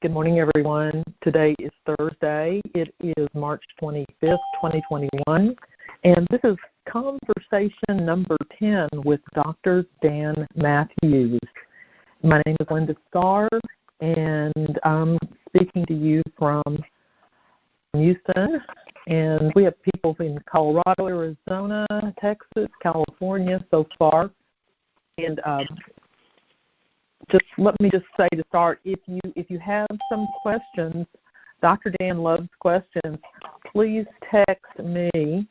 Good morning, everyone. Today is Thursday. It is March 25th, 2021, and this is conversation number 10 with Dr. Dan Matthews. My name is Linda Starr, and I'm speaking to you from Houston, and we have people in Colorado, Arizona, Texas, California so far, and just let me just say to start, if you have some questions, Dr. Dan loves questions, please text me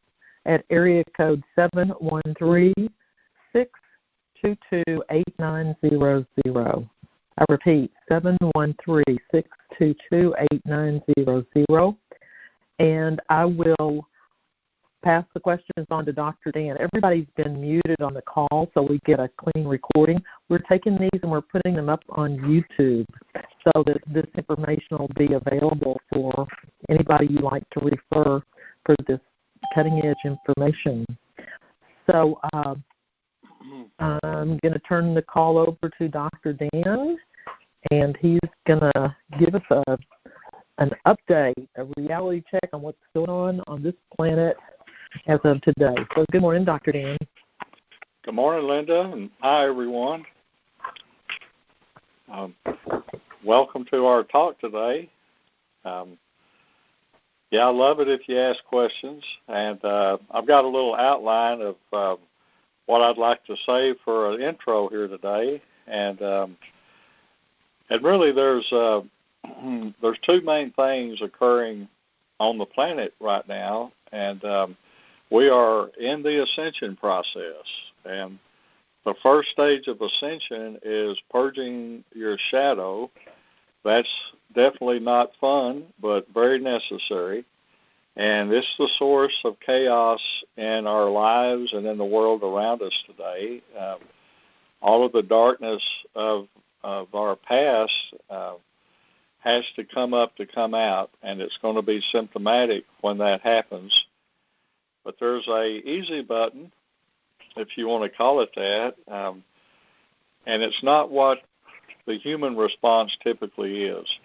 at area code 713-622-8900. I repeat, 713-622-8900, and I will pass the questions on to Dr. Dan. Everybody's been muted on the call, so we get a clean recording. We're taking these and we're putting them up on YouTube so that this information will be available for anybody you like to refer for this cutting-edge information. So I'm going to turn the call over to Dr. Dan, and he's going to give us an update, a reality check on what's going on this planet as of today. So good morning, Dr. Dan. Good morning, Linda, and hi, everyone. Welcome to our talk today. I love it if you ask questions, and I've got a little outline of what I'd like to say for an intro here today, and really there's two main things occurring on the planet right now, and we are in the ascension process, and the first stage of ascension is purging your shadow. That's definitely not fun, but very necessary, and it's the source of chaos in our lives and in the world around us today. All of the darkness of our past has to come up to come out, and it's going to be symptomatic when that happens. But there's a easy button, if you want to call it that, and it's not what the human response typically is.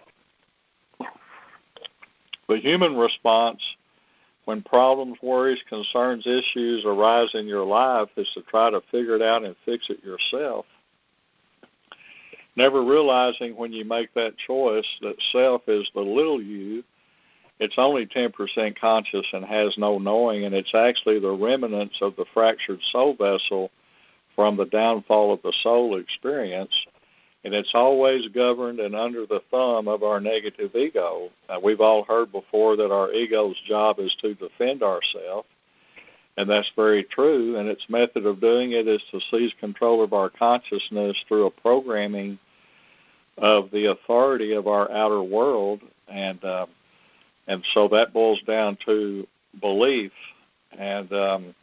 The human response when problems, worries, concerns, issues arise in your life is to try to figure it out and fix it yourself, never realizing when you make that choice that self is the little you. It's only 10% conscious and has no knowing, and it's actually the remnants of the fractured soul vessel from the downfall of the soul experience, and it's always governed and under the thumb of our negative ego. We've all heard before that our ego's job is to defend ourselves, and that's very true, and its method of doing it is to seize control of our consciousness through a programming of the authority of our outer world, and so that boils down to belief, and then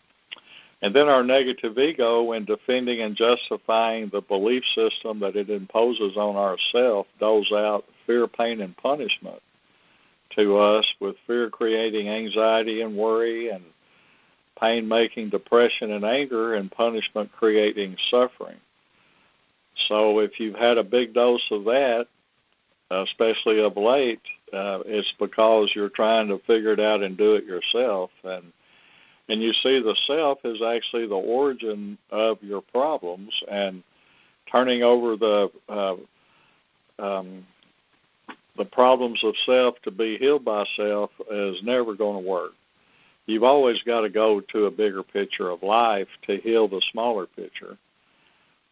our negative ego, in defending and justifying the belief system that it imposes on ourself, doles out fear, pain, and punishment to us, with fear creating anxiety and worry, and pain making depression and anger, and punishment creating suffering. So if you've had a big dose of that, especially of late, it's because you're trying to figure it out and do it yourself. And you see, the self is actually the origin of your problems, and turning over the problems of self to be healed by self is never going to work. You've always got to go to a bigger picture of life to heal the smaller picture.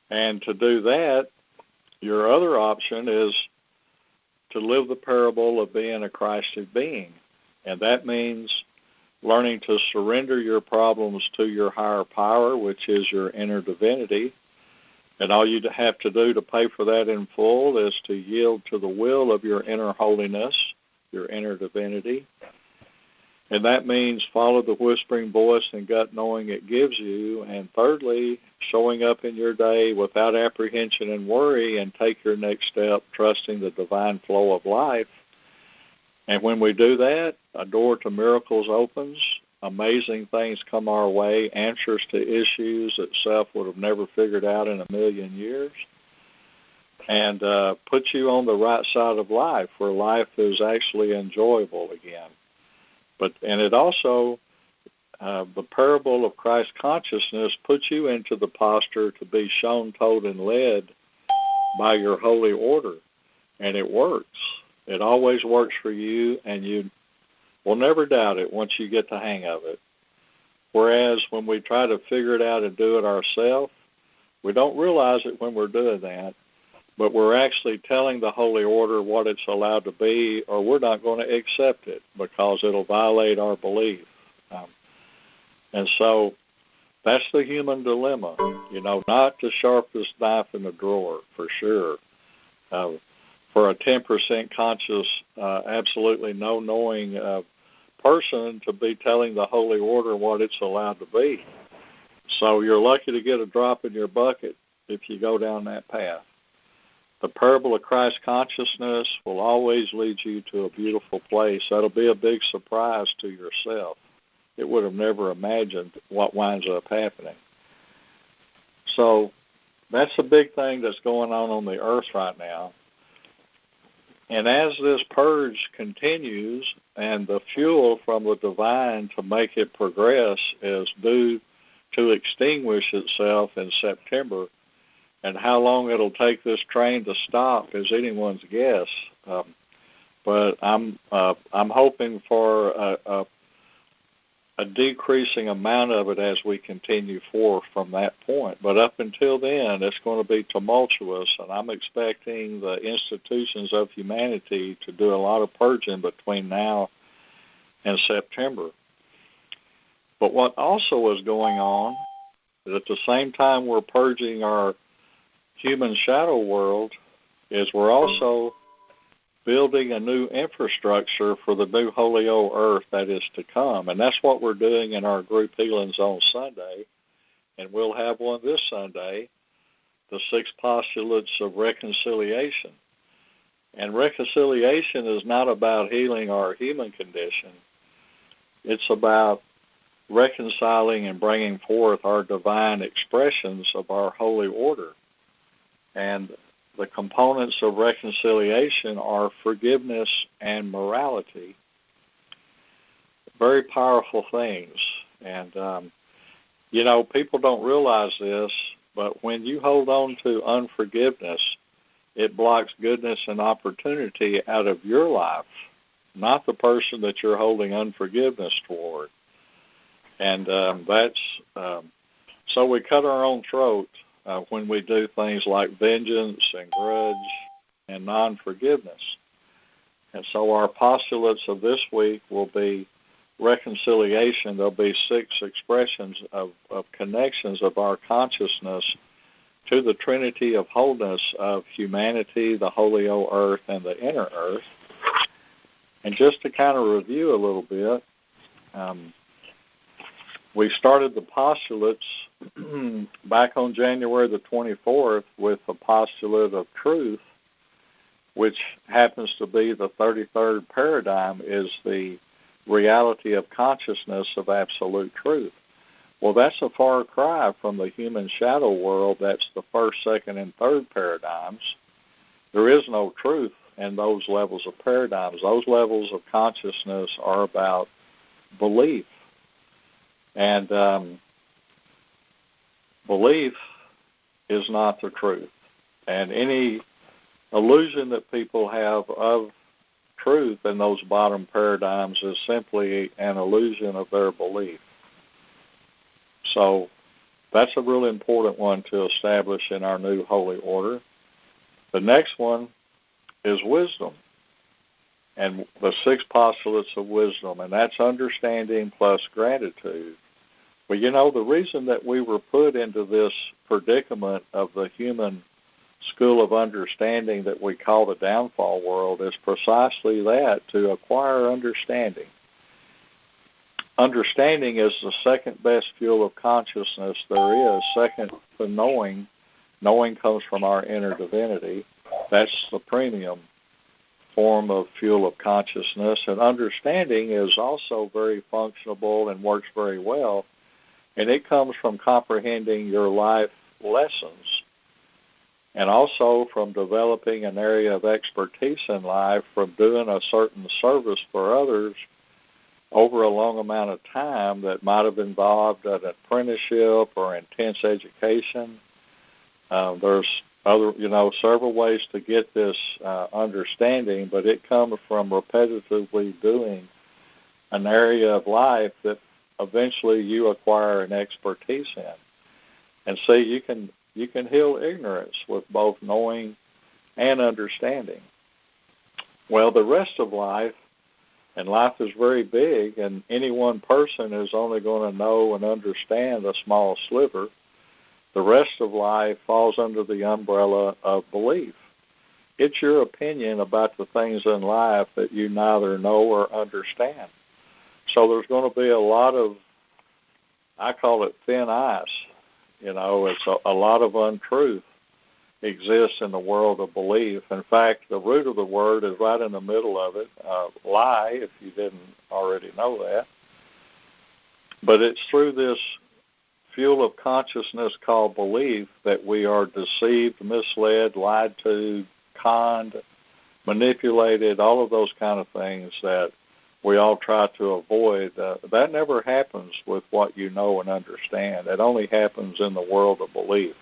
And to do that, your other option is to live the parable of being a Christed being. And that means learning to surrender your problems to your higher power, which is your inner divinity. And all you have to do to pay for that in full is to yield to the will of your inner holiness, your inner divinity. And that means follow the whispering voice and gut knowing it gives you. And thirdly, showing up in your day without apprehension and worry, and take your next step trusting the divine flow of life. And when we do that, a door to miracles opens, amazing things come our way, answers to issues that self would have never figured out in a million years. and put you on the right side of life, where life is actually enjoyable again. And it also, the parable of Christ consciousness puts you into the posture to be shown, told, and led by your holy order. And it works. It always works for you, and you will never doubt it once you get the hang of it. Whereas when we try to figure it out and do it ourselves, we don't realize it when we're doing that, but we're actually telling the holy order what it's allowed to be, or we're not going to accept it because it'll violate our belief. And so that's the human dilemma, not the sharpest knife in the drawer, for sure. For a 10% conscious, absolutely no knowing person to be telling the holy order what it's allowed to be. So you're lucky to get a drop in your bucket if you go down that path. The parable of Christ consciousness will always lead you to a beautiful place. That'll be a big surprise to yourself. It would have never imagined what winds up happening. So that's a big thing that's going on the earth right now. And as this purge continues, and the fuel from the divine to make it progress is due to extinguish itself in September, and how long it'll take this train to stop is anyone's guess. But I'm hoping for a decreasing amount of it as we continue forth from that point. But up until then, it's going to be tumultuous, and I'm expecting the institutions of humanity to do a lot of purging between now and September. But what also is going on is at the same time we're purging our human shadow world, is we're also building a new infrastructure for the new holy old earth that is to come. And that's what we're doing in our group healings on Sunday. And we'll have one this Sunday, the 6 postulates of reconciliation. And reconciliation is not about healing our human condition. It's about reconciling and bringing forth our divine expressions of our holy order. And the components of reconciliation are forgiveness and morality. Very powerful things. And, people don't realize this, but when you hold on to unforgiveness, it blocks goodness and opportunity out of your life, not the person that you're holding unforgiveness toward. And so we cut our own throat when we do things like vengeance and grudge and non-forgiveness. And so our postulates of this week will be reconciliation. There'll be 6 expressions of connections of our consciousness to the Trinity of wholeness of humanity, the holy old earth, and the inner earth. And just to kind of review a little bit, we started the postulates back on January the 24th with the Postulate of Truth, which happens to be the 33rd paradigm, is the reality of consciousness of absolute truth. Well, that's a far cry from the human shadow world. That's the 1st, 2nd, and 3rd paradigms. There is no truth in those levels of paradigms. Those levels of consciousness are about belief. And belief is not the truth. And any illusion that people have of truth in those bottom paradigms is simply an illusion of their belief. So that's a really important one to establish in our new holy order. The next one is wisdom, and the 6 postulates of wisdom, and that's understanding plus gratitude. Well, the reason that we were put into this predicament of the human school of understanding that we call the downfall world is precisely that, to acquire understanding. Understanding is the second best fuel of consciousness there is, second to knowing. Knowing comes from our inner divinity. That's the premium form of fuel of consciousness. And understanding is also very functionable and works very well. And it comes from comprehending your life lessons. and also from developing an area of expertise in life from doing a certain service for others over a long amount of time that might have involved an apprenticeship or intense education. There's several ways to get this understanding, but it comes from repetitively doing an area of life that eventually you acquire an expertise in. And see, you can heal ignorance with both knowing and understanding. Well, the rest of life, and life is very big, and any one person is only going to know and understand a small sliver. The rest of life falls under the umbrella of belief. It's your opinion about the things in life that you neither know or understand. So there's going to be a lot of, I call it thin ice. It's a lot of untruth exists in the world of belief. In fact, the root of the word is right in the middle of it, lie, if you didn't already know that. But it's through this fuel of consciousness called belief that we are deceived, misled, lied to, conned, manipulated, all of those kind of things that we all try to avoid. That never happens with what you know and understand. It only happens in the world of belief.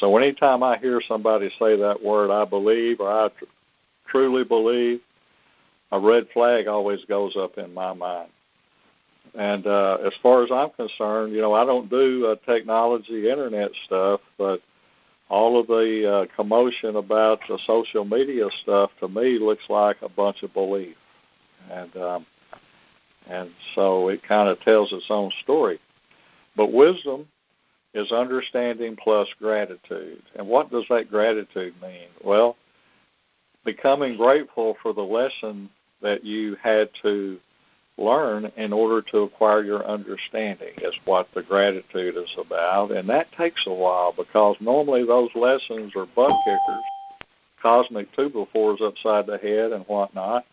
So anytime I hear somebody say that word, I believe, or I truly believe, a red flag always goes up in my mind. And as far as I'm concerned, I don't do technology, internet stuff, but all of the commotion about the social media stuff to me looks like a bunch of belief. And so it kind of tells its own story. But wisdom is understanding plus gratitude. And what does that gratitude mean? Well, becoming grateful for the lesson that you had to learn in order to acquire your understanding is what the gratitude is about. And that takes a while because normally those lessons are butt kickers, cosmic 2x4s upside the head and whatnot.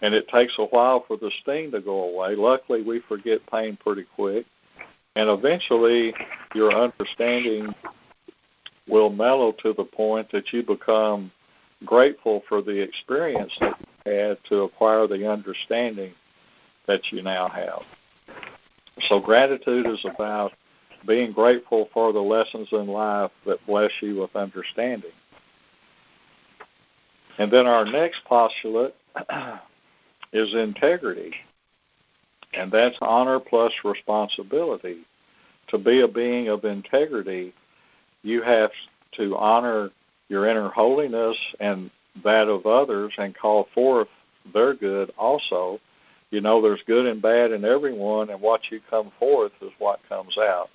And it takes a while for the sting to go away. Luckily, we forget pain pretty quick. And eventually, your understanding will mellow to the point that you become grateful for the experience that you had to acquire the understanding that you now have. So gratitude is about being grateful for the lessons in life that bless you with understanding. And then our next postulate is integrity, and that's honor plus responsibility. To be a being of integrity, you have to honor your inner holiness and that of others and call forth their good also. There's good and bad in everyone, and what you come forth is what comes out.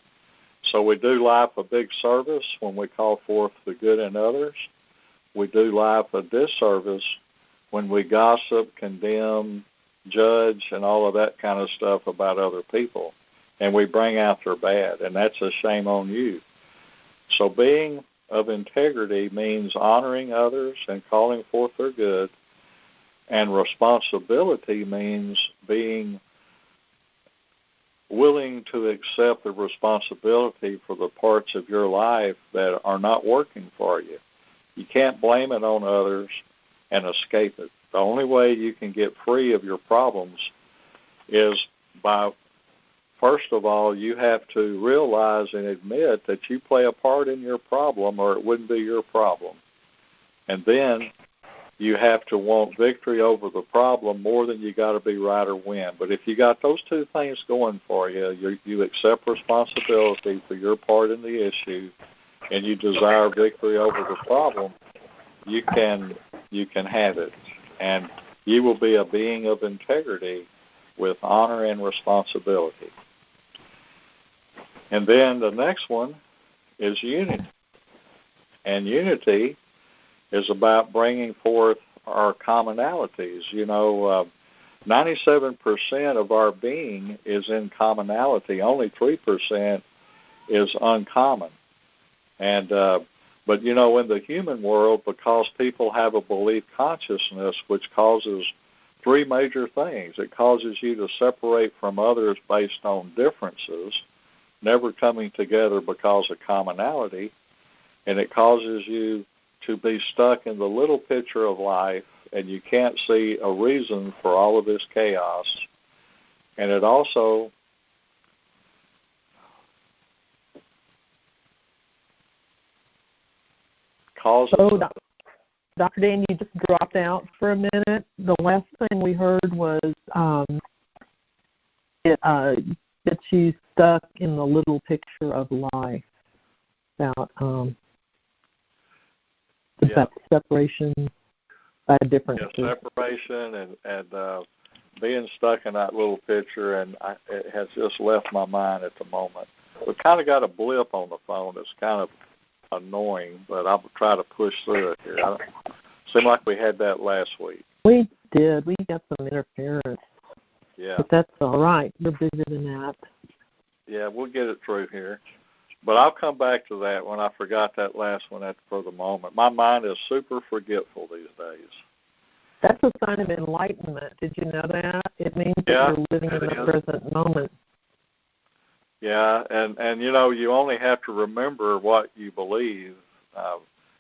So we do life a big service when we call forth the good in others. We do life a disservice when we gossip, condemn, judge, and all of that kind of stuff about other people. And we bring out their bad, and that's a shame on you. So being of integrity means honoring others and calling forth their good. And responsibility means being willing to accept the responsibility for the parts of your life that are not working for you. You can't blame it on others and escape it. The only way you can get free of your problems is by, first of all, you have to realize and admit that you play a part in your problem or it wouldn't be your problem. And then you have to want victory over the problem more than you got to be right or win. But if you got those two things going for you, you accept responsibility for your part in the issue, and you desire victory over the problem, you can have it. And you will be a being of integrity with honor and responsibility. And then the next one is unity. And unity is about bringing forth our commonalities. 97% of our being is in commonality. Only 3% is uncommon. And but in the human world, because people have a belief consciousness, which causes three major things. It causes you to separate from others based on differences, never coming together because of commonality. and it causes you to be stuck in the little picture of life, and you can't see a reason for all of this chaos. And it also causes... So, Dr. Dan, you just dropped out for a minute. The last thing we heard was it gets you stuck in the little picture of life, about that separation by differences. Yeah, separation and being stuck in that little picture, and it has just left my mind at the moment. We've kind of got a blip on the phone that's kind of annoying, but I'll try to push through it here. Seemed like we had that last week. We did. We got some interference. Yeah. But that's all right. We're bigger than that. Yeah, we'll get it through here. But I'll come back to that when I forgot that last one for the moment. My mind is super forgetful these days. That's a sign of enlightenment. Did you know that? It means that you're living in the present moment. Yeah, and you know, you only have to remember what you believe.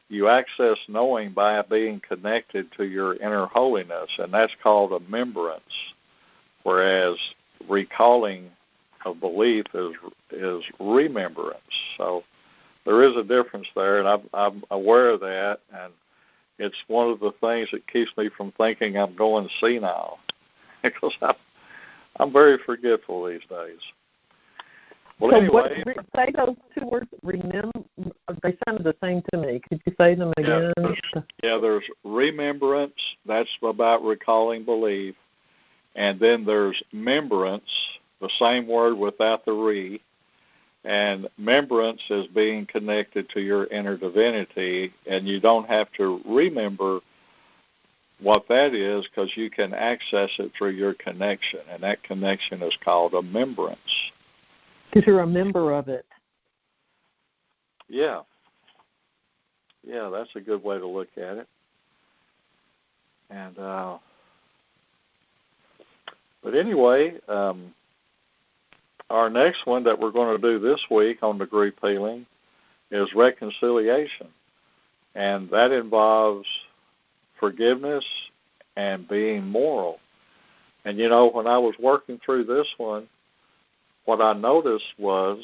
You access knowing by being connected to your inner holiness, and that's called remembrance, whereas recalling of belief is remembrance. So there is a difference there, and I'm aware of that, and it's one of the things that keeps me from thinking I'm going senile, because I'm very forgetful these days. Well, so anyway, say those two words. Remember, they sounded the same to me. Could you say them again? There's remembrance. That's about recalling belief, and then there's membrance, the same word without the re. And membrance is being connected to your inner divinity, and you don't have to remember what that is, because you can access it through your connection, and that connection is called a membrance. Because you're a member of it. Yeah. Yeah, that's a good way to look at it. And but anyway, our next one that we're going to do this week on the group healing is reconciliation. And that involves forgiveness and being moral. And, you know, when I was working through this one, what I noticed was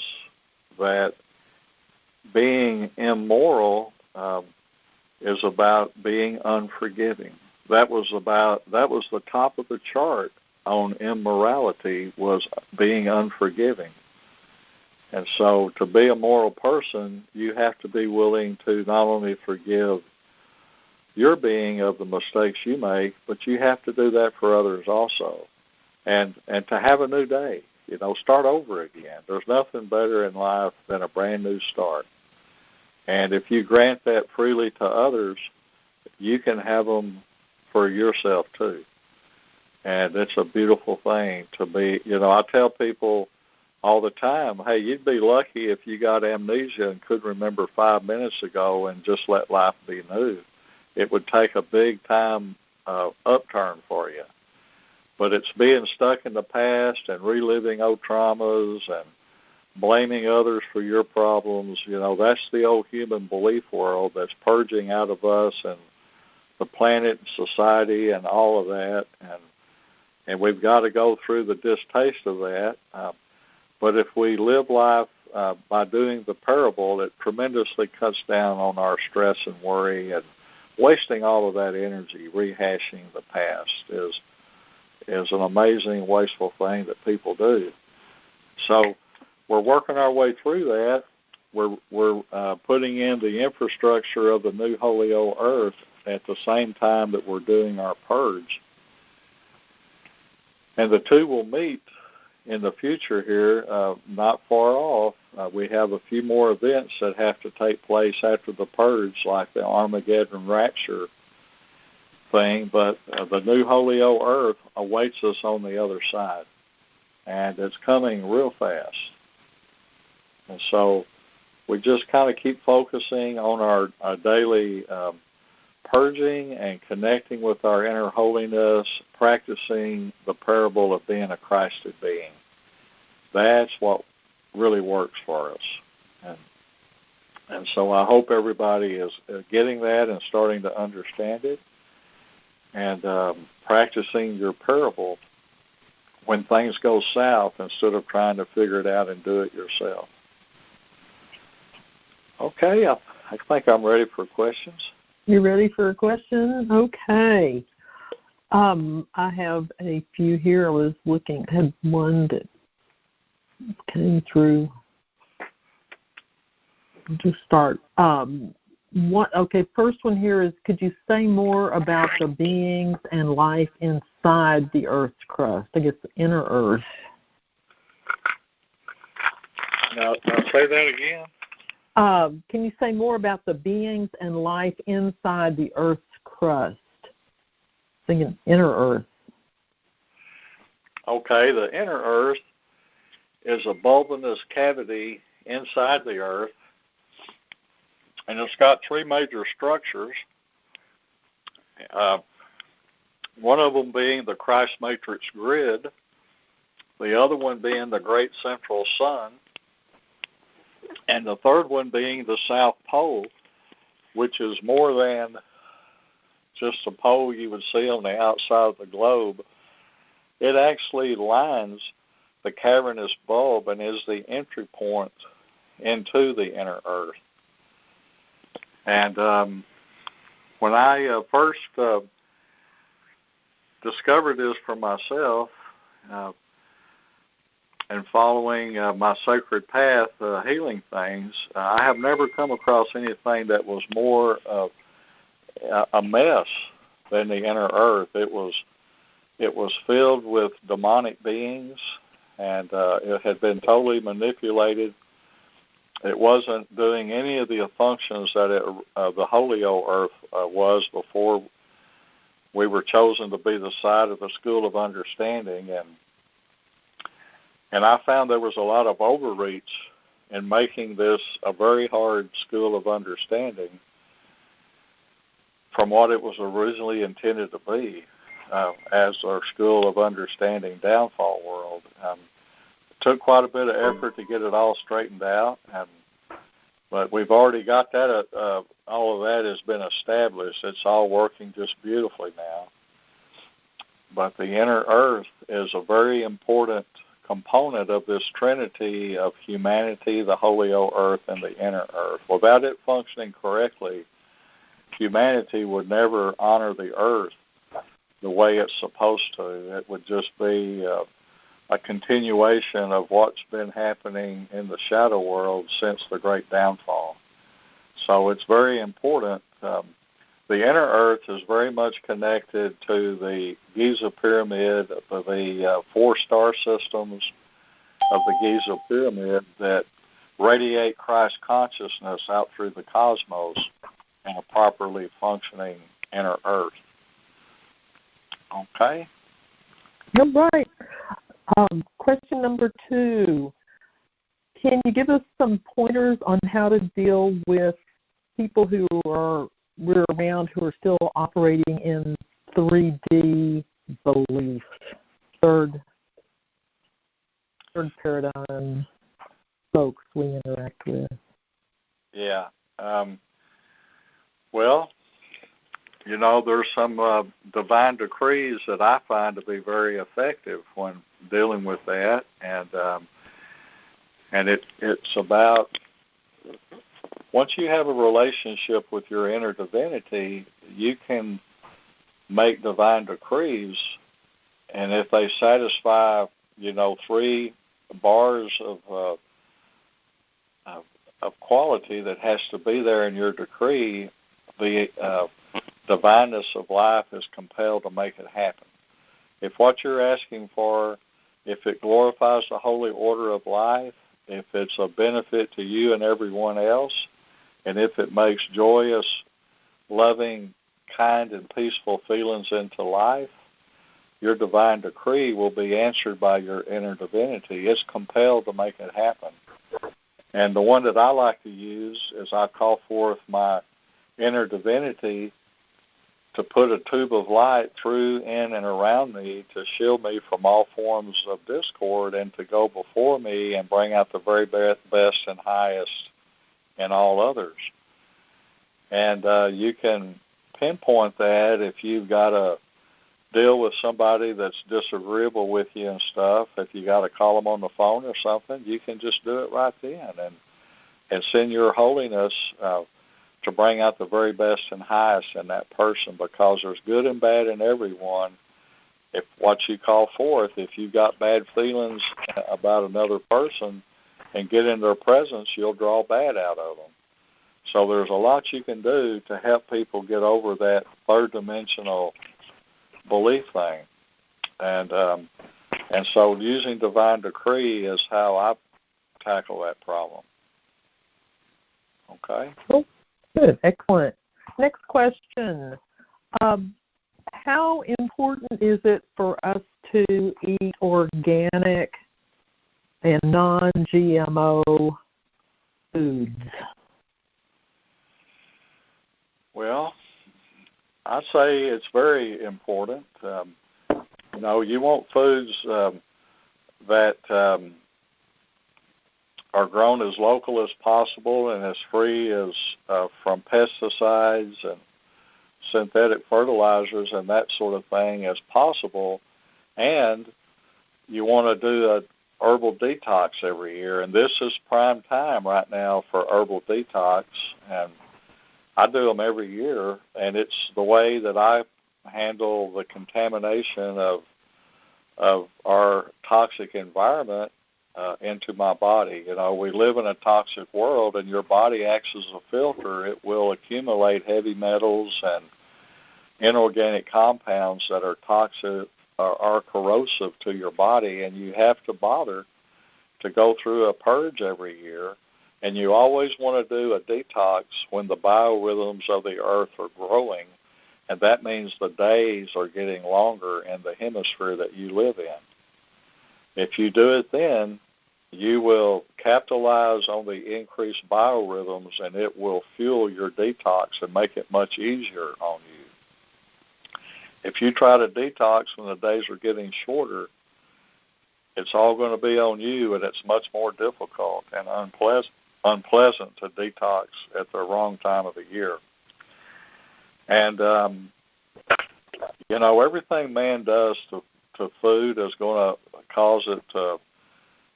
that being immoral is about being unforgiving. That was the top of the chart on immorality, was being unforgiving. And so to be a moral person, you have to be willing to not only forgive your being of the mistakes you make, but you have to do that for others also. And to have a new day, you know, start over again. There's nothing better in life than a brand new start. And if you grant that freely to others, you can have them for yourself too. And it's a beautiful thing to be, you know, I tell people all the time, hey, you'd be lucky if you got amnesia and could remember 5 minutes ago and just let life be new. It would take a big time upturn for you. But it's being stuck in the past and reliving old traumas and blaming others for your problems. You know, that's the old human belief world that's purging out of us and the planet and society and all of that. And we've got to go through the distaste of that. But if we live life by doing the parable, it tremendously cuts down on our stress and worry, and wasting all of that energy rehashing the past is an amazing, wasteful thing that people do. So we're working our way through that. We're putting in the infrastructure of the new holy old earth at the same time that we're doing our purge. And the two will meet in the future here, not far off. We have a few more events that have to take place after the purge, like the Armageddon rapture thing, but the new holy old earth awaits us on the other side, and it's coming real fast. And so we just kind of keep focusing on our daily purging and connecting with our inner holiness, practicing the parable of being a Christed being. That's what really works for us. And so I hope everybody is getting that and starting to understand it and practicing your parable when things go south instead of trying to figure it out and do it yourself. Okay, I think I'm ready for questions. You ready for a question? Okay. I have a few here. I was looking, had one that came through. I'll just start. First one here is, could you say more about the beings and life inside the Earth's crust? I guess the inner Earth. Now say that again. Can you say more about the beings and life inside the Earth's crust? Thinking inner Earth. Okay, the inner Earth is a bulbous cavity inside the Earth, and it's got three major structures. One of them being the Christ matrix grid, the other one being the great central sun, and the third one being the South Pole, which is more than just a pole you would see on the outside of the globe. It actually lines the cavernous bulb and is the entry point into the inner Earth. And when I first discovered this for myself, and following my sacred path, healing things, I have never come across anything that was more of a mess than the inner Earth. It was filled with demonic beings, and it had been totally manipulated. It wasn't doing any of the functions that the Holy Earth was before we were chosen to be the site of the School of Understanding, and I found there was a lot of overreach in making this a very hard School of Understanding from what it was originally intended to be as our School of Understanding downfall world. It took quite a bit of effort to get it all straightened out, but we've already got that. All of that has been established. It's all working just beautifully now. But the inner Earth is a very important component of this trinity of humanity, the Holy Earth, and the inner Earth. Without it functioning correctly, humanity would never honor the Earth the way it's supposed to. It would just be a continuation of what's been happening in the shadow world since the great downfall. So it's very important. The inner Earth is very much connected to the Giza Pyramid, the 4-star systems of the Giza Pyramid that radiate Christ consciousness out through the cosmos in a properly functioning inner Earth. Okay? All right. Question number 2. Can you give us some pointers on how to deal with people who we're around who are still operating in 3D beliefs, third paradigm folks we interact with? Yeah. Well, there's some divine decrees that I find to be very effective when dealing with that, and it's about, once you have a relationship with your inner divinity, you can make divine decrees, and if they satisfy, 3 bars of quality that has to be there in your decree, the divineness of life is compelled to make it happen. If what you're asking for, if it glorifies the holy order of life, if it's a benefit to you and everyone else, and if it makes joyous, loving, kind, and peaceful feelings into life, your divine decree will be answered by your inner divinity. It's compelled to make it happen. And the one that I like to use is I call forth my inner divinity to put a tube of light through, in, and around me to shield me from all forms of discord and to go before me and bring out the very best and highest and all others. And you can pinpoint that if you've got to deal with somebody that's disagreeable with you and stuff. If you got to call them on the phone or something, you can just do it right then and send your holiness to bring out the very best and highest in that person, because there's good and bad in everyone. If what you call forth, if you've got bad feelings about another person and get in their presence, you'll draw bad out of them. So there's a lot you can do to help people get over that third dimensional belief thing. And so using divine decree is how I tackle that problem. Okay? Cool. Good. Excellent. Next question. How important is it for us to eat organic and non-GMO foods? Well, I say it's very important. You want foods that are grown as local as possible and as free as from pesticides and synthetic fertilizers and that sort of thing as possible. And you want to do a herbal detox every year. And this is prime time right now for herbal detox. And I do them every year, and it's the way that I handle the contamination of our toxic environment into my body. We live in a toxic world, and your body acts as a filter. It will accumulate heavy metals and inorganic compounds that are toxic or are corrosive to your body, and you have to bother to go through a purge every year. And you always want to do a detox when the biorhythms of the earth are growing, and that means the days are getting longer in the hemisphere that you live in. If you do it then, you will capitalize on the increased biorhythms, and it will fuel your detox and make it much easier on you. If you try to detox when the days are getting shorter, it's all going to be on you, and it's much more difficult and unpleasant to detox at the wrong time of the year. And, everything man does to food is going to cause it to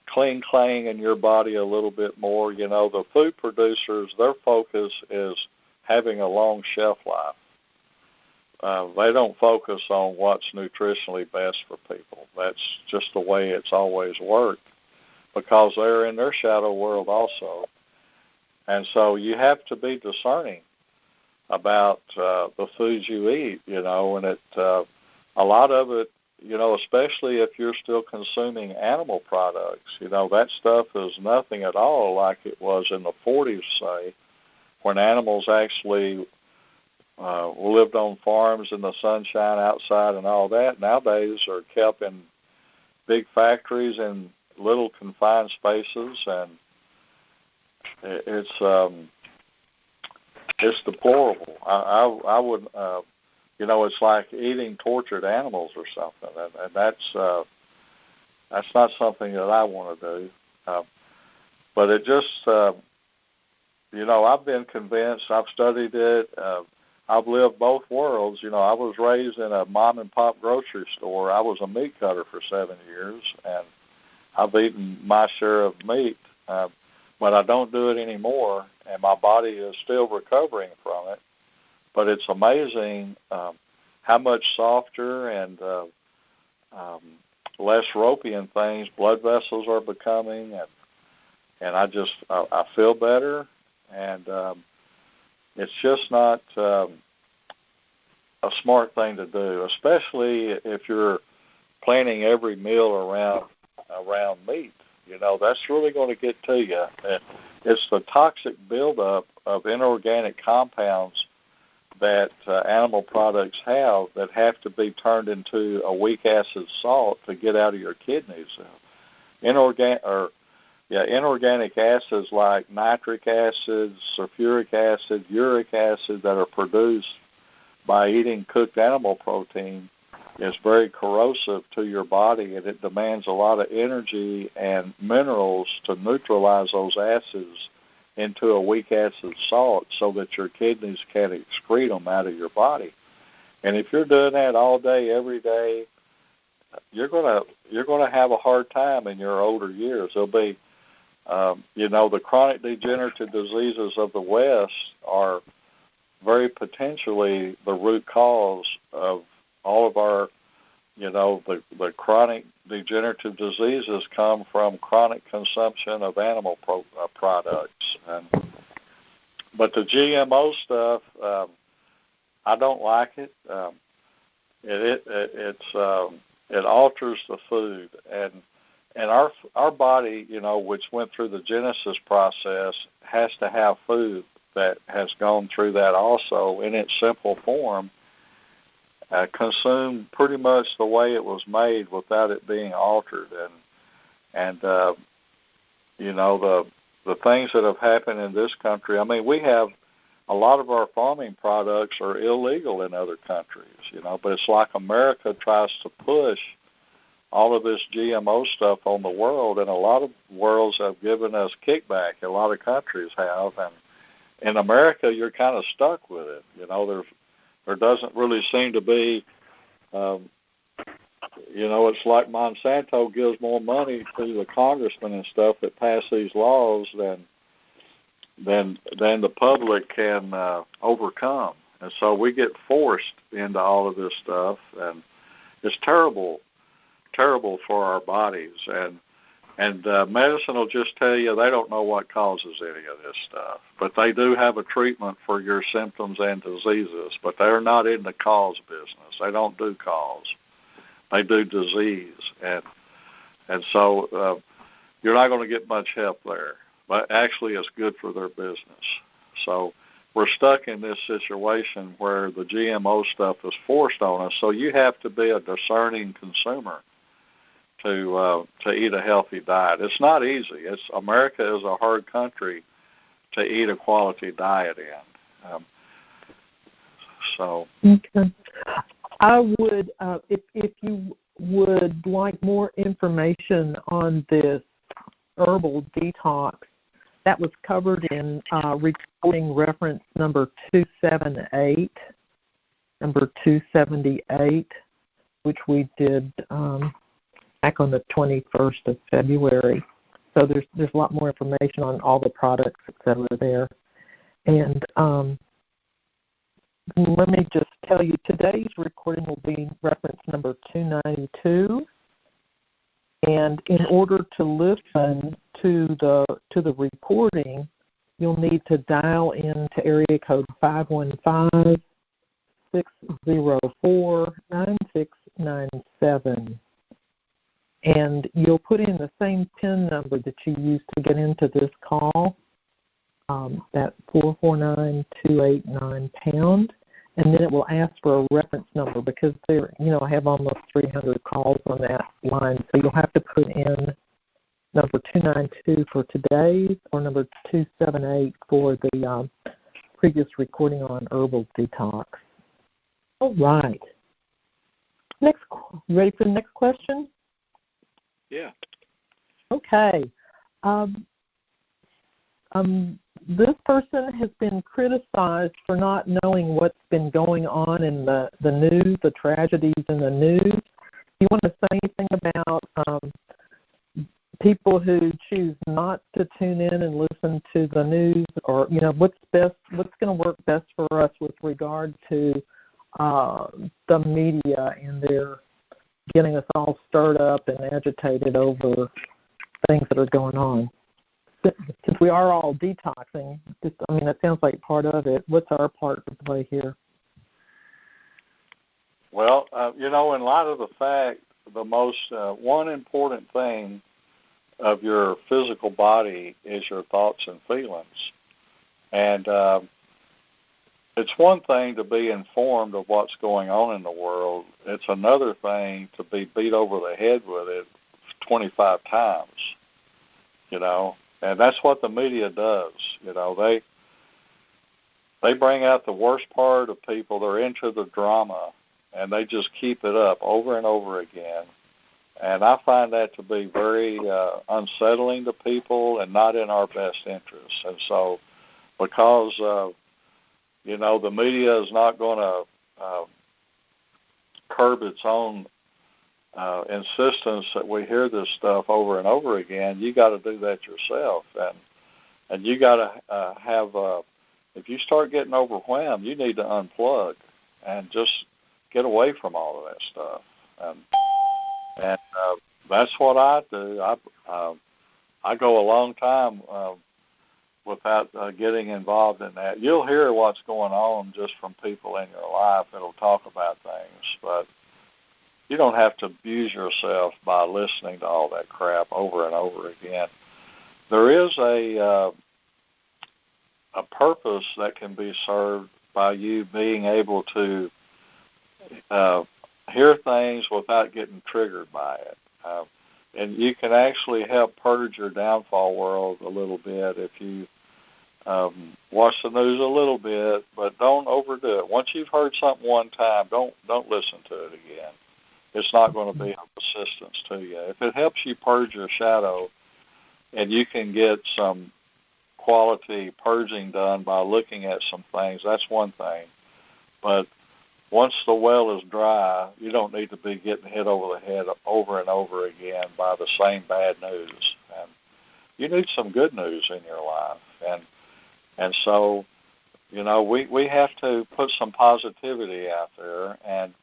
clang in your body a little bit more. The food producers, their focus is having a long shelf life. They don't focus on what's nutritionally best for people. That's just the way it's always worked, because they're in their shadow world also. And so you have to be discerning about the foods you eat, and a lot of it, especially if you're still consuming animal products, that stuff is nothing at all like it was in the 40s, say, when animals actually lived on farms in the sunshine outside and all that. Nowadays are kept in big factories in little confined spaces, and it's deplorable. I would, it's like eating tortured animals or something, and that's not something that I want to do. But it just, I've been convinced. I've studied it. I've lived both worlds. I was raised in a mom and pop grocery store. I was a meat cutter for 7 years, and I've eaten my share of meat. But I don't do it anymore, and my body is still recovering from it. But it's amazing how much softer and less ropey and things blood vessels are becoming, and I feel better, and it's just not a smart thing to do, especially if you're planning every meal around meat. That's really going to get to you. It's the toxic buildup of inorganic compounds that animal products have that have to be turned into a weak acid salt to get out of your kidneys. Inorganic acids like nitric acid, sulfuric acid, uric acid that are produced by eating cooked animal protein is very corrosive to your body, and it demands a lot of energy and minerals to neutralize those acids into a weak acid salt so that your kidneys can excrete them out of your body. And if you're doing that all day, every day, you're gonna have a hard time in your older years. There'll be, the chronic degenerative diseases of the West are very potentially the root cause of all of our, the chronic degenerative diseases come from chronic consumption of animal products. But the GMO stuff, I don't like it. It alters the food, and our body, which went through the genesis process, has to have food that has gone through that also in its simple form, consumed pretty much the way it was made without it being altered. And the things that have happened in this country, I mean, we have a lot of our farming products are illegal in other countries, but it's like America tries to push all of this GMO stuff on the world, and a lot of worlds have given us kickback. A lot of countries have, and in America, you're kind of stuck with it. There doesn't really seem to be, it's like Monsanto gives more money to the congressmen and stuff that pass these laws than the public can overcome. And so we get forced into all of this stuff, and it's terrible for our bodies. And medicine will just tell you they don't know what causes any of this stuff. But they do have a treatment for your symptoms and diseases, but they're not in the cause business. They don't do cause. They do disease. And so you're not going to get much help there. But actually it's good for their business. So we're stuck in this situation where the GMO stuff is forced on us. So you have to be a discerning consumer to eat a healthy diet. It's not easy. America is a hard country to eat a quality diet in. Okay. I would, if you would like more information on this herbal detox, that was covered in recording reference number 278, which we did back on the 21st of February. So there's a lot more information on all the products, et cetera, there. And let me just tell you, today's recording will be reference number 292. And in order to listen to the recording, you'll need to dial into area code 515-604-9697. And you'll put in the same PIN number that you used to get into this call, that 449-289#, and then it will ask for a reference number because I have almost 300 calls on that line, so you'll have to put in number 292 for today's or number 278 for the previous recording on herbal detox. All right. Ready for the next question? Yeah. Okay. This person has been criticized for not knowing what's been going on in the news, the tragedies in the news. You want to say anything about people who choose not to tune in and listen to the news, or what's going to work best for us with regard to the media and their getting us all stirred up and agitated over things that are going on? Since we are all detoxing, that sounds like part of it. What's our part to play here? Well, in light of the fact, the most one important thing of your physical body is your thoughts and feelings. And it's one thing to be informed of what's going on in the world. It's another thing to be beat over the head with it 25 times, And that's what the media does. They bring out the worst part of people. They're into the drama, and they just keep it up over and over again. And I find that to be very unsettling to people and not in our best interests. And so because, the media is not going to curb its own insistence that we hear this stuff over and over again, you got to do that yourself. And you got to have, if you start getting overwhelmed, you need to unplug and just get away from all of that stuff. And that's what I do. I go a long time without getting involved in that. You'll hear what's going on just from people in your life that'll talk about things, but you don't have to abuse yourself by listening to all that crap over and over again. There is a purpose that can be served by you being able to hear things without getting triggered by it. And you can actually help purge your downfall world a little bit if you watch the news a little bit, but don't overdo it. Once you've heard something one time, don't listen to it again. It's not going to be of assistance to you. If it helps you purge your shadow and you can get some quality purging done by looking at some things, that's one thing. But once the well is dry, you don't need to be getting hit over the head over and over again by the same bad news. And you need some good news in your life. And so, we have to put some positivity out there, and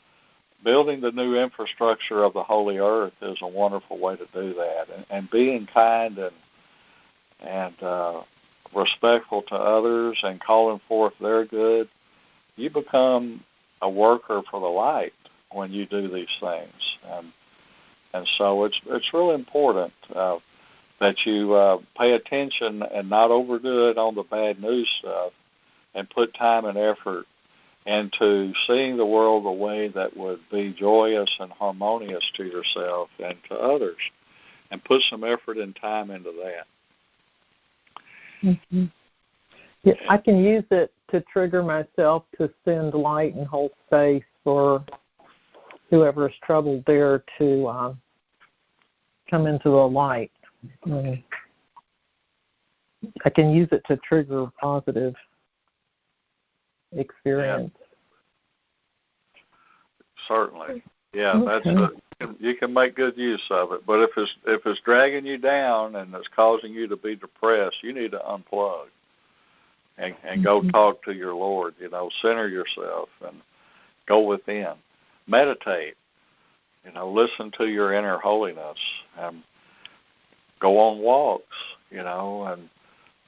building the new infrastructure of the Holy Earth is a wonderful way to do that. And being kind and respectful to others and calling forth their good, you become a worker for the light when you do these things. And so it's really important that you pay attention and not overdo it on the bad news stuff, and put time and effort into seeing the world the way that would be joyous and harmonious to yourself and to others, and put some effort and time into that. Mm-hmm. Yeah, I can use it to trigger myself to send light and hold space for whoever is troubled there to come into the light. I can use it to trigger positive experience. Yeah. Certainly. Yeah, Okay. You can make good use of it. But if it's dragging you down and it's causing you to be depressed, you need to unplug and go talk to your Lord. Center yourself and go within. Meditate. Listen to your inner holiness. Go on walks. And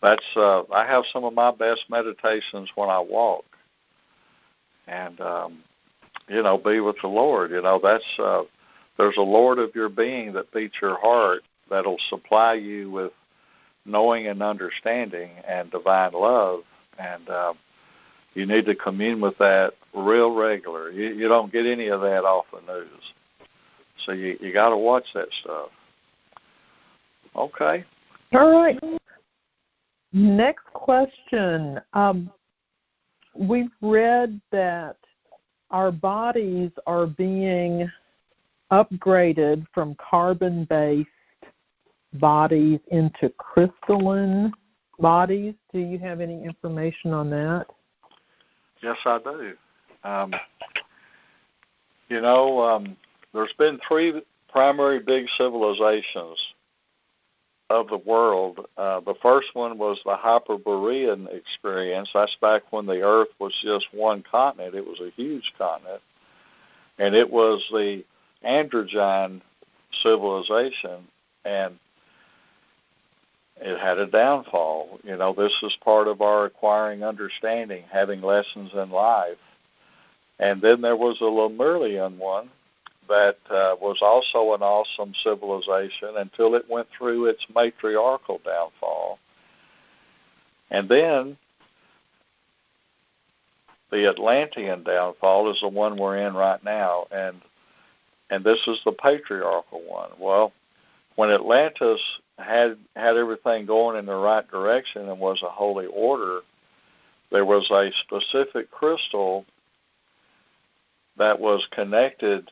that's I have some of my best meditations when I walk. And be with the Lord. That's there's a Lord of your being that beats your heart that'll supply you with knowing and understanding and divine love, and you need to commune with that real regular. You don't get any of that off the news, so you got to watch that stuff. Okay. All right. Next question. We've read that our bodies are being upgraded from carbon-based bodies into crystalline bodies. Do you have any information on that? Yes, I do. There's been three primary big civilizations of the world. The first one was the Hyperborean experience. That's back when the Earth was just one continent. It was a huge continent. And it was the Androgyne civilization, and it had a downfall. This is part of our acquiring understanding, having lessons in life. And then there was a Lemurian one that was also an awesome civilization until it went through its matriarchal downfall. And then the Atlantean downfall is the one we're in right now, and this is the patriarchal one. Well, when Atlantis had everything going in the right direction and was a holy order, there was a specific crystal that was connected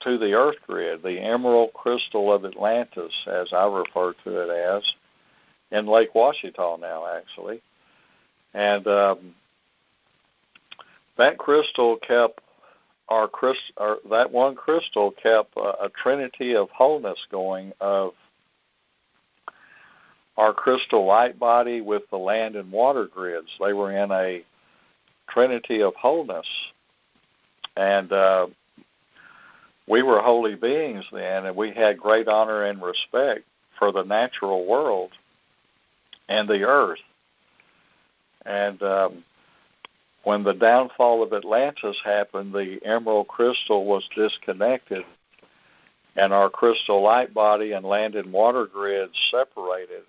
to the Earth grid, the emerald crystal of Atlantis, as I refer to it as, in Lake Washita now, actually. And that crystal kept that one crystal kept a trinity of wholeness going of our crystal light body with the land and water grids. They were in a trinity of wholeness. And we were holy beings then, and we had great honor and respect for the natural world and the earth. And when the downfall of Atlantis happened, the emerald crystal was disconnected, and our crystal light body and land and water grids separated.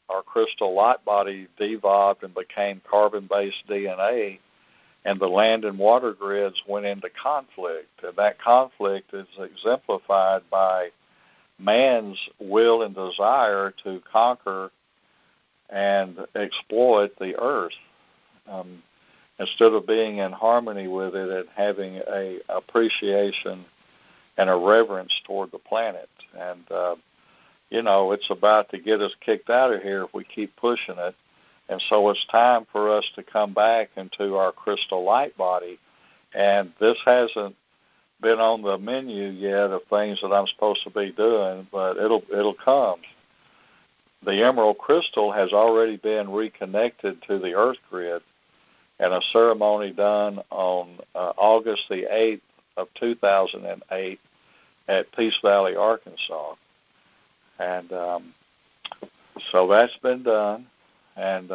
Our crystal light body devolved and became carbon-based DNA, and the land and water grids went into conflict. And that conflict is exemplified by man's will and desire to conquer and exploit the earth, instead of being in harmony with it and having a appreciation and a reverence toward the planet. And, it's about to get us kicked out of here if we keep pushing it. And so it's time for us to come back into our crystal light body. And this hasn't been on the menu yet of things that I'm supposed to be doing, but it'll come. The emerald crystal has already been reconnected to the earth grid, and a ceremony done on August the 8th of 2008 at Peace Valley, Arkansas. And so that's been done. And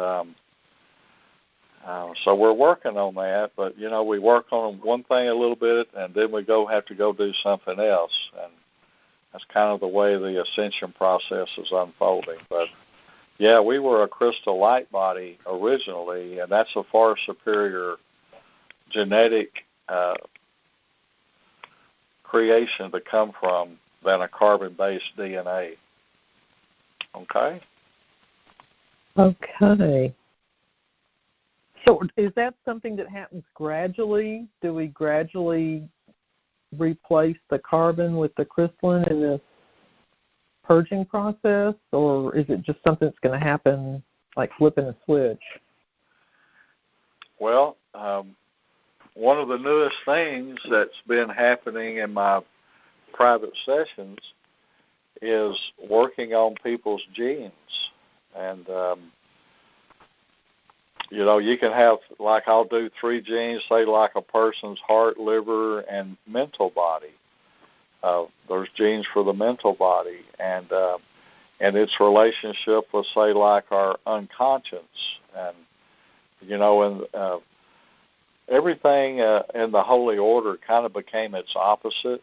so we're working on that. But, we work on one thing a little bit, and then we have to go do something else. And that's kind of the way the ascension process is unfolding. But, yeah, we were a crystal light body originally, and that's a far superior genetic creation to come from than a carbon-based DNA. Okay? Okay. So is that something that happens gradually? Do we gradually replace the carbon with the crystalline in this purging process, or is it just something that's going to happen like flipping a switch? Well, one of the newest things that's been happening in my private sessions is working on people's genes. And, you can have, like I'll do 3 genes, say like a person's heart, liver, and mental body. There's genes for the mental body and its relationship with, say, like our unconscious. And, everything in the Holy Order kind of became its opposite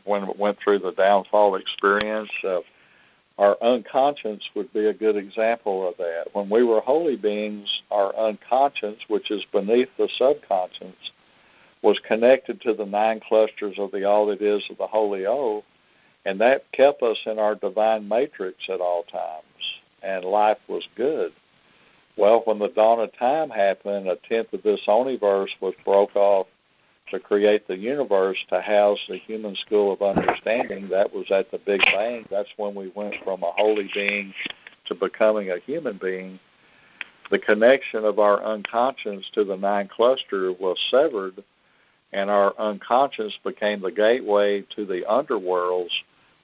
when it went through the downfall experience. Our unconscious would be a good example of that. When we were holy beings, our unconscious, which is beneath the subconscious, was connected to the 9 clusters of the all that is of the Holy O, and that kept us in our divine matrix at all times, and life was good. Well, when the dawn of time happened, a tenth of this universe was broke off to create the universe to house the human school of understanding. That was at the Big Bang. That's when we went from a holy being to becoming a human being. The connection of our unconscious to the 9 cluster was severed, and our unconscious became the gateway to the underworlds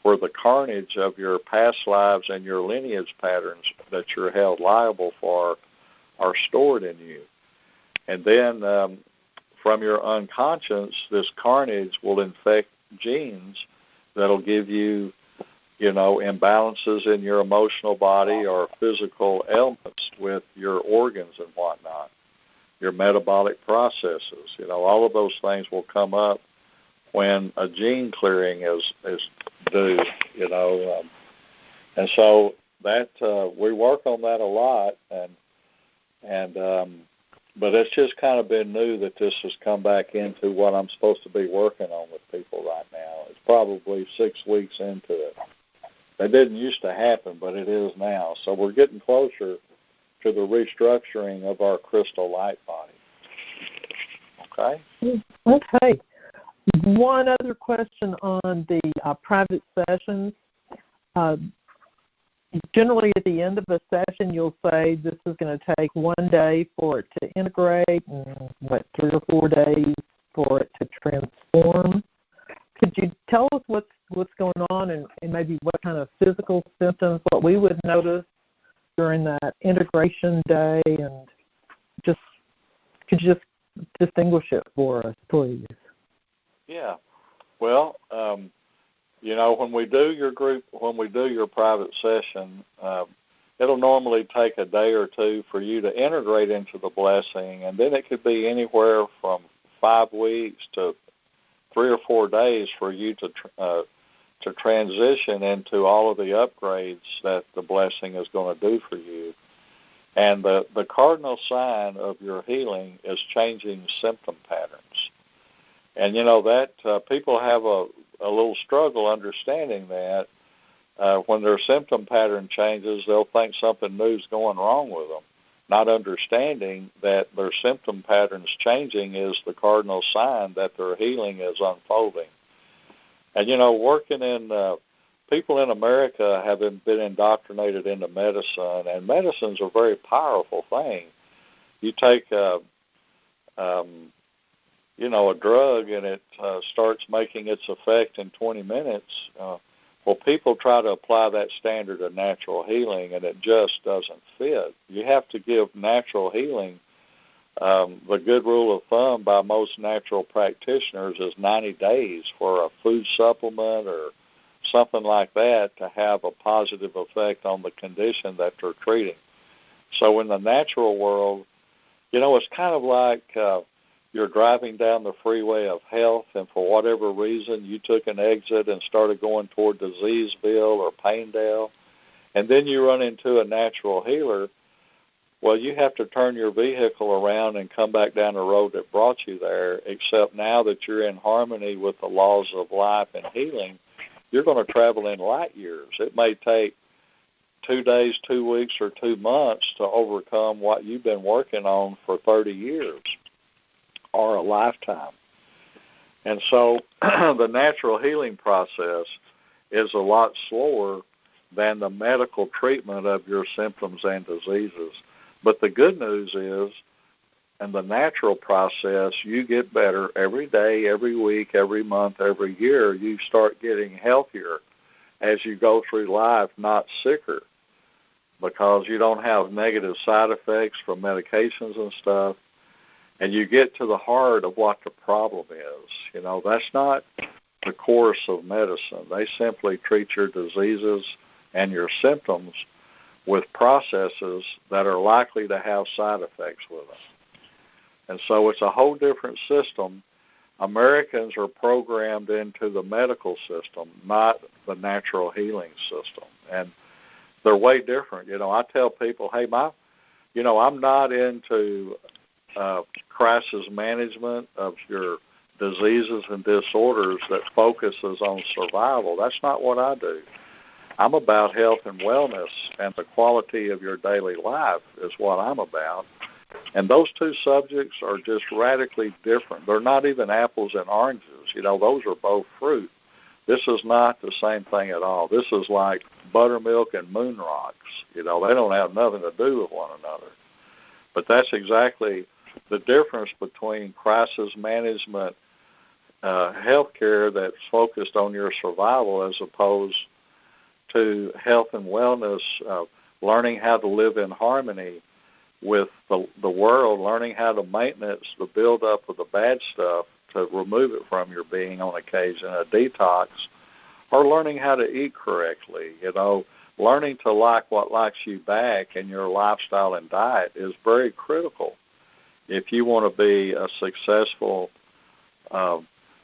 where the carnage of your past lives and your lineage patterns that you're held liable for are stored in you. And then from your unconscious, this carnage will infect genes that'll give you, imbalances in your emotional body or physical ailments with your organs and whatnot, your metabolic processes. All of those things will come up when a gene clearing is due, and so that we work on that a lot, but it's just kind of been new that this has come back into what I'm supposed to be working on with people right now. It's probably 6 weeks into it. That didn't used to happen, but it is now. So we're getting closer to the restructuring of our crystal light body. Okay? Okay. one other question on the private sessions. Generally, at the end of a session, you'll say this is going to take 1 day for it to integrate and 3 or 4 days for it to transform. Could you tell us what's going on and maybe what kind of physical symptoms, what we would notice during that integration day, and could you just distinguish it for us, please? Yeah. Well, when we do your private session, it'll normally take a day or two for you to integrate into the blessing, and then it could be anywhere from 5 weeks to 3 or 4 days for you to transition into all of the upgrades that the blessing is going to do for you. And the cardinal sign of your healing is changing symptom patterns. And that people have a little struggle understanding that. When their symptom pattern changes, they'll think something new is going wrong with them, not understanding that their symptom patterns changing is the cardinal sign that their healing is unfolding. And, working in people in America have been indoctrinated into medicine, and medicine's a very powerful thing. You take a drug and it starts making its effect in 20 minutes. Well, people try to apply that standard of natural healing, and it just doesn't fit. You have to give natural healing. The good rule of thumb by most natural practitioners is 90 days for a food supplement or something like that to have a positive effect on the condition that they're treating. So in the natural world, it's kind of like you're driving down the freeway of health, and for whatever reason you took an exit and started going toward Diseaseville or Paindale, and then you run into a natural healer. Well, you have to turn your vehicle around and come back down the road that brought you there, except now that you're in harmony with the laws of life and healing, you're going to travel in light years. It may take 2 days, 2 weeks, or 2 months to overcome what you've been working on for 30 years or a lifetime. And so the natural healing process is a lot slower than the medical treatment of your symptoms and diseases. But the good news is, in the natural process, you get better every day, every week, every month, every year. You start getting healthier as you go through life, not sicker, because you don't have negative side effects from medications and stuff. And you get to the heart of what the problem is. That's not the course of medicine. They simply treat your diseases and your symptoms with processes that are likely to have side effects with them. And so it's a whole different system. Americans are programmed into the medical system, not the natural healing system. And they're way different. I tell people, hey, I'm not into crisis management of your diseases and disorders that focuses on survival. That's not what I do. I'm about health and wellness, and the quality of your daily life is what I'm about. And those two subjects are just radically different. They're not even apples and oranges. Those are both fruit. This is not the same thing at all. This is like buttermilk and moon rocks. They don't have nothing to do with one another. But that's exactly the difference between crisis management healthcare that's focused on your survival as opposed to health and wellness, learning how to live in harmony with the world, learning how to maintenance the buildup of the bad stuff to remove it from your being on occasion, a detox, or learning how to eat correctly. Learning to like what likes you back in your lifestyle and diet is very critical if you want to be a successful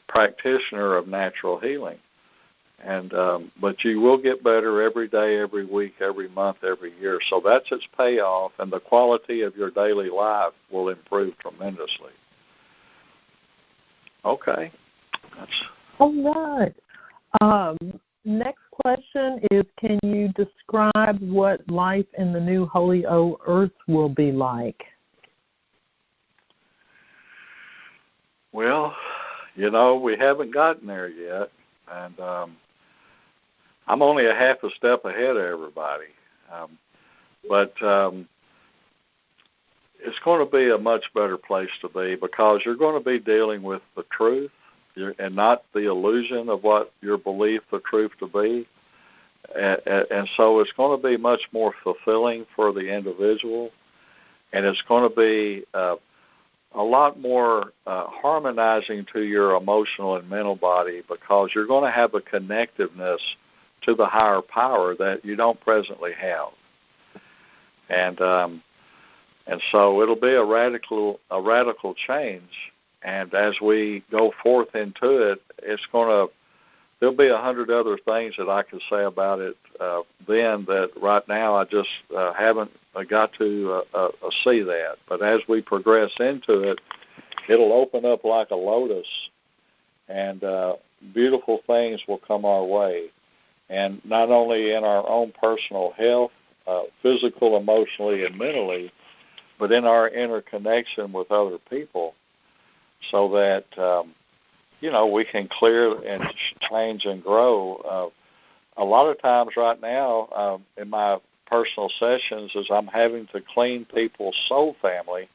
practitioner of natural healing. And but you will get better every day, every week, every month, every year. So that's its payoff, and the quality of your daily life will improve tremendously. Okay. All right. Next question is, can you describe what life in the new Holy Earth will be like? Well, we haven't gotten there yet, and I'm only a half a step ahead of everybody. But it's going to be a much better place to be, because you're going to be dealing with the truth and not the illusion of what you believe the truth to be. And so it's going to be much more fulfilling for the individual, and it's going to be a lot more harmonizing to your emotional and mental body, because you're going to have a connectiveness to the higher power that you don't presently have. And so it'll be a radical change. And as we go forth into it, there'll be 100 other things that I could say about it then that right now I just haven't got to see that. But as we progress into it, it'll open up like a lotus, and beautiful things will come our way. And not only in our own personal health, physical, emotionally, and mentally, but in our interconnection with other people, so that we can clear and change and grow. A lot of times right now in my personal sessions, as I'm having to clean people's soul family,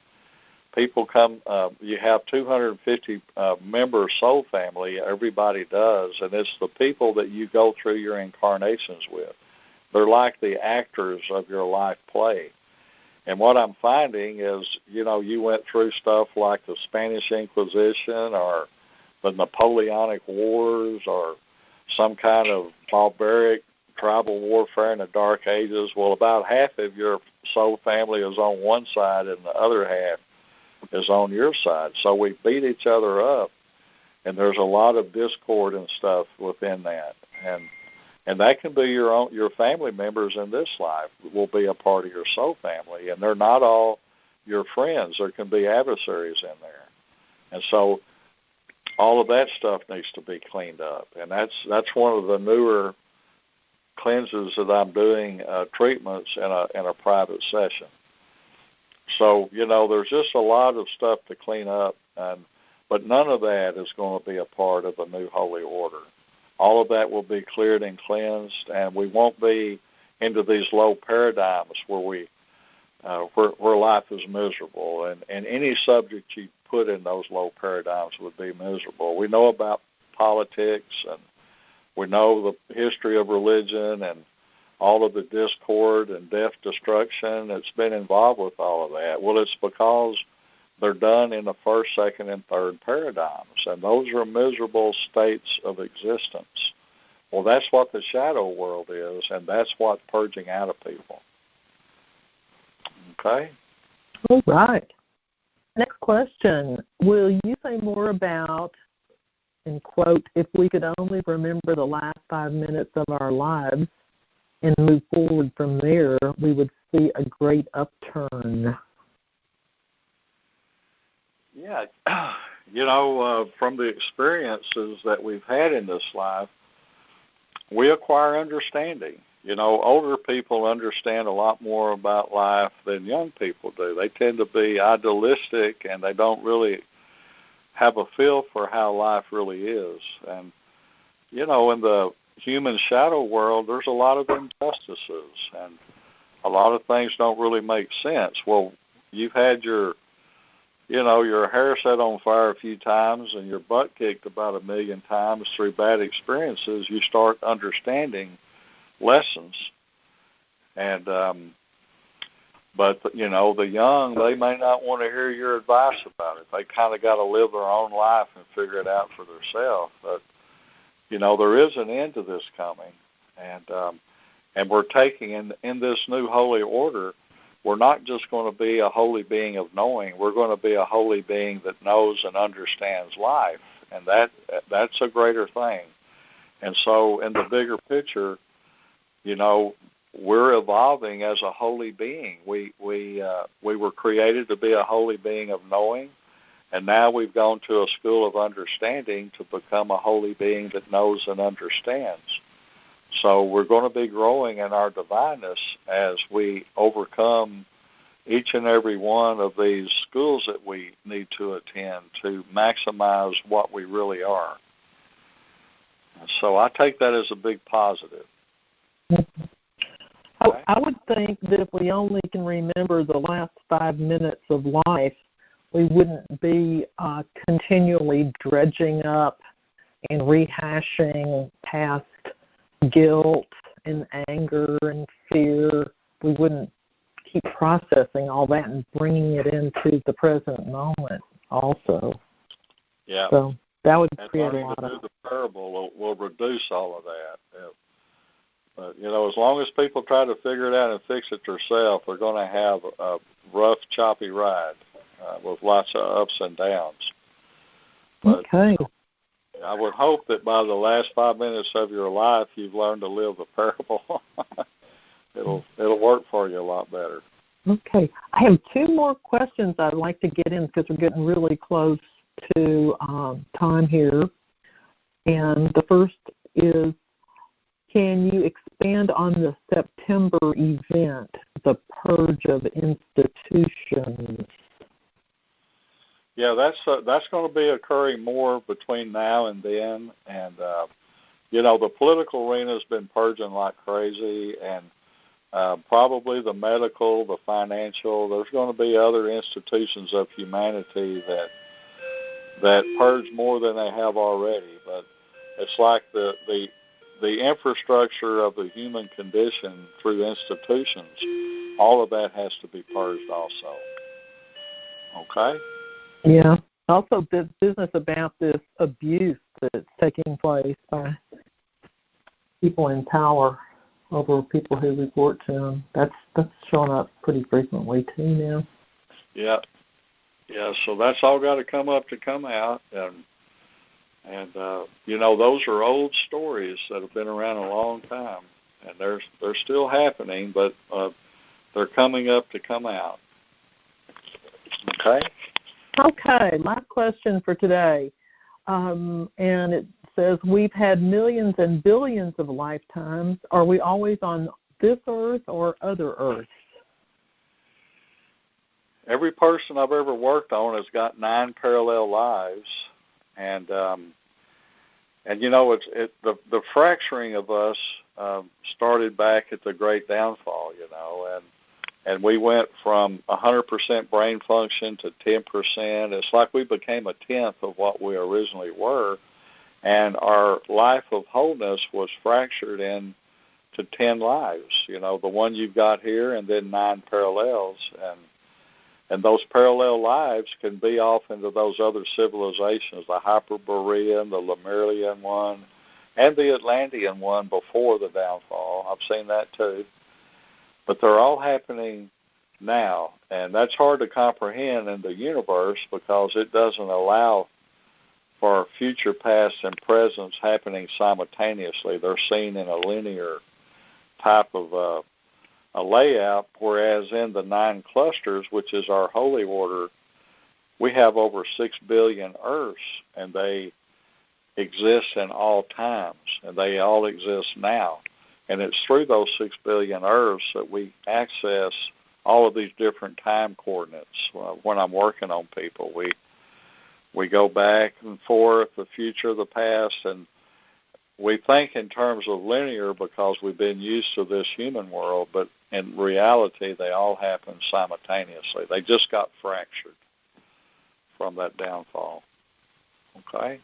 people come, you have 250 member soul family, everybody does, and it's the people that you go through your incarnations with. They're like the actors of your life play. And what I'm finding is, you went through stuff like the Spanish Inquisition or the Napoleonic Wars or some kind of barbaric tribal warfare in the Dark Ages. Well, about half of your soul family is on one side and the other half is on your side. So we beat each other up, and there's a lot of discord and stuff within that. And that can be your family members in this life will be a part of your soul family, and they're not all your friends. There can be adversaries in there. And so all of that stuff needs to be cleaned up, and that's one of the newer cleanses that I'm doing, treatments in a private session. So, there's just a lot of stuff to clean up, but none of that is going to be a part of the new holy order. All of that will be cleared and cleansed, and we won't be into these low paradigms where where life is miserable. And any subject you put in those low paradigms would be miserable. We know about politics, and we know the history of religion and all of the discord and death, destruction that's been involved with all of that. Well, it's because they're done in the first, second, and third paradigms, and those are miserable states of existence. Well, that's what the shadow world is, and that's what's purging out of people. Okay? All right. Next question. Will you say more about, and quote, if we could only remember the last 5 minutes of our lives and move forward from there, we would see a great upturn? Yeah, from the experiences that we've had in this life, we acquire understanding. Older people understand a lot more about life than young people do. They tend to be idealistic, and they don't really have a feel for how life really is. And, in the human shadow world, there's a lot of injustices, and a lot of things don't really make sense. Well, you've had your hair set on fire a few times and your butt kicked about 1 million times through bad experiences, you start understanding lessons. And but the young, they may not want to hear your advice about it. They kind of got to live their own life and figure it out for themselves. But there is an end to this coming, and we're taking in this new holy order. We're not just going to be a holy being of knowing. We're going to be a holy being that knows and understands life, and that's a greater thing. And so in the bigger picture, we're evolving as a holy being. We were created to be a holy being of knowing, and now we've gone to a school of understanding to become a holy being that knows and understands. So we're going to be growing in our divineness as we overcome, each and every one of these schools that we need to attend to maximize what we really are. So I take that as a big positive. I would think that if we only can remember the last 5 minutes of life, we wouldn't be continually dredging up and rehashing past guilt and anger and fear. We wouldn't keep processing all that and bringing it into the present moment also. Yeah. So that would and create a learning lot to of... do the parable will reduce all of that. Yeah. But, as long as people try to figure it out and fix it themselves, they're going to have a rough, choppy ride with lots of ups and downs. But okay. I would hope that by the last 5 minutes of your life, you've learned to live the parable. It'll work for you a lot better. Okay. I have 2 more questions I'd like to get in because we're getting really close to time here. And the first is, can you expand on the September event, the Purge of Institutions? Yeah, that's going to be occurring more between now and then. And, the political arena has been purging like crazy, and probably the medical, the financial. There's going to be other institutions of humanity that purge more than they have already. But it's like the infrastructure of the human condition through institutions, all of that has to be purged also. Okay? Yeah. Also, this business about this abuse that's taking place by people in power over people who report to them, that's showing up pretty frequently too now. Yeah. Yeah, so that's all got to come up to come out. And those are old stories that have been around a long time, and they're still happening, but they're coming up to come out. Okay? Okay, my question for today, and it says, we've had millions and billions of lifetimes. Are we always on this earth or other earths? Every person I've ever worked on has got 9 parallel lives, and the fracturing of us started back at the Great Downfall, and we went from 100% brain function to 10%. It's like we became a tenth of what we originally were, and our life of wholeness was fractured into 10 lives. The one you've got here, and then 9 parallels, and those parallel lives can be off into those other civilizations, the Hyperborean, the Lemurian one, and the Atlantean one before the downfall. I've seen that too. But they're all happening now, and that's hard to comprehend in the universe because it doesn't allow for future, past, and presents happening simultaneously. They're seen in a linear type of a layout, whereas in the 9 clusters, which is our holy order, we have over 6 billion Earths, and they exist in all times, and they all exist now. And it's through those 6 billion Earths that we access all of these different time coordinates. When I'm working on people, we go back and forth, the future, the past, and we think in terms of linear because we've been used to this human world, but in reality, they all happen simultaneously. They just got fractured from that downfall. Okay?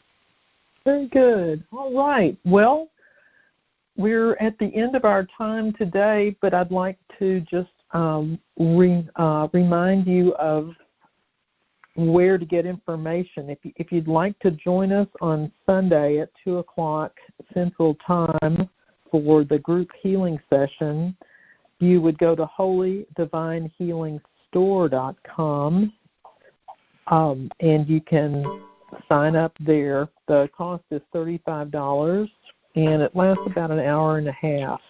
Very good. All right. Well, we're at the end of our time today, but I'd like to just remind you of where to get information. If you'd like to join us on Sunday at 2 o'clock Central Time for the group healing session, you would go to holydivinehealingstore.com, and you can sign up there. The cost is $35, and it lasts about an hour and a half.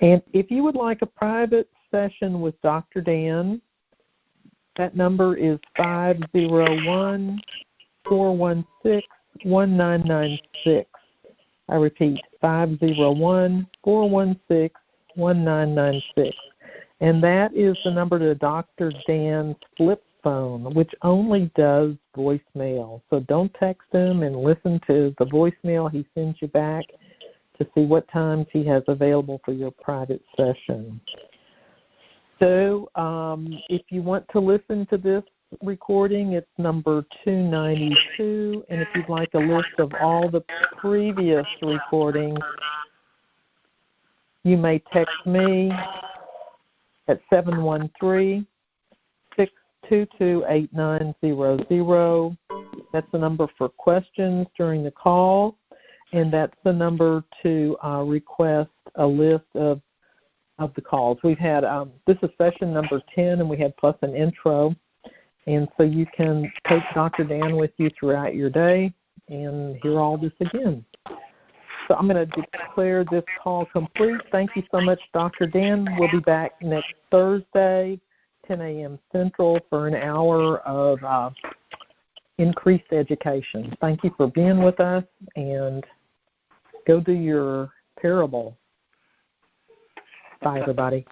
And if you would like a private session with Dr. Dan, that number is 501-416-1996. I repeat, 501-416-1996. And that is the number to Dr. Dan's flip phone, which only does voicemail. So don't text him, and listen to the voicemail he sends you back to see what times he has available for your private session. So if you want to listen to this recording, it's number 292, and if you'd like a list of all the previous recordings, you may text me at 713-622-8900. That's the number for questions during the call, and that's the number to request a list of the calls. We've had, this is session number 10, and we had plus an intro. And so you can take Dr. Dan with you throughout your day and hear all this again. So I'm going to declare this call complete. Thank you so much, Dr. Dan. We'll be back next Thursday, 10 a.m. Central, for an hour of increased education. Thank you for being with us, and go do your parable. Bye, everybody.